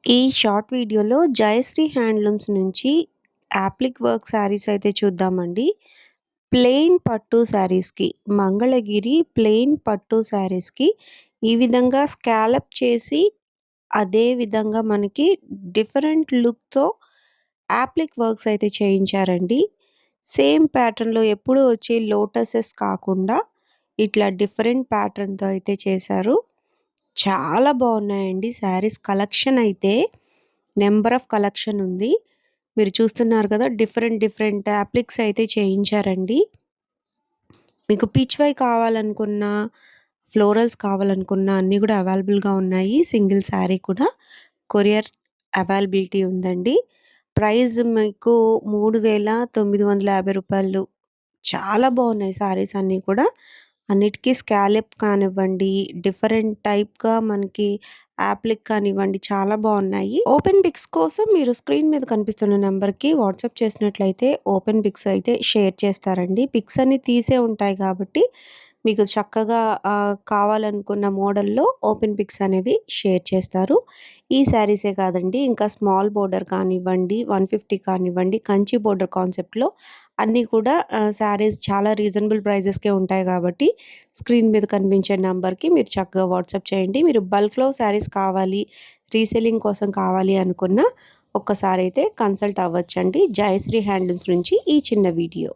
ఈ షార్ట్ వీడియోలో జయశ్రీ హ్యాండ్లూమ్స్ నుంచి యాప్లిక్ వర్క్ శారీస్ అయితే చూద్దామండి. ప్లెయిన్ పట్టు శారీస్‌కి మంగళగిరి ప్లెయిన్ పట్టు శారీస్‌కి ఈ విధంగా స్కాలప్ చేసి అదే విధంగా మనకి డిఫరెంట్ లుక్‌తో యాప్లిక్ వర్క్స్ అయితే చేయించారండి. సేమ్ ప్యాటర్న్‌లో ఎప్పుడూ వచ్చే లోటసెస్ కాకుండా ఇట్లా డిఫరెంట్ ప్యాటర్న్‌తో అయితే చేశారు. చాలా బాగున్నాయండి శారీస్. కలెక్షన్ అయితే నెంబర్ ఆఫ్ కలెక్షన్ ఉంది. మీరు చూస్తున్నారు కదా! డిఫరెంట్ డిఫరెంట్ అప్లిక్స్ అయితే చేయించారండి. మీకు పీచ్ వై కావాలనుకున్న, ఫ్లోరల్స్ కావాలనుకున్న అన్నీ కూడా అవైలబుల్‌గా ఉన్నాయి. సింగిల్ శారీ కూడా కొరియర్ అవైలబిలిటీ ఉందండి. ప్రైస్ మీకు రూ. 3,950. చాలా బాగున్నాయి శారీస్ అన్నీ కూడా. అన్నిటికీ స్కాలప్ కానివ్వండి, డిఫరెంట్ టైప్‌గా మనకి యాప్లిక్ కానివ్వండి చాలా బాగున్నాయి. ఓపెన్ పిక్స్ కోసం మీరు స్క్రీన్ మీద కనిపిస్తున్న నెంబర్‌కి వాట్సాప్ చేసినట్లయితే ఓపెన్ పిక్స్ అయితే షేర్ చేస్తారండి. పిక్స్ అన్నీ తీసే ఉంటాయి కాబట్టి మీకు చక్కగా కావాలనుకున్న మోడల్‌లో ఓపెన్ పిక్స్ అనేవి షేర్ చేస్తారు. ఈ శారీసే కాదండి, ఇంకా స్మాల్ బోర్డర్ కానివ్వండి, 150 కానివ్వండి, కంచి బోర్డర్ కాన్సెప్ట్‌లో అన్నీ కూడా శారీస్ చాలా రీజనబుల్ ప్రైజెస్‌కే ఉంటాయి కాబట్టి స్క్రీన్ మీద కనిపించే నంబర్‌కి మీరు చక్కగా వాట్సాప్ చేయండి. మీరు బల్క్‌లో శారీస్ కావాలి, రీసెల్లింగ్ కోసం కావాలి అనుకున్న ఒక్కసారైతే కన్సల్ట్ అవ్వచ్చండి. జయశ్రీ హ్యాండ్లూమ్స్ నుంచి ఈ చిన్న వీడియో.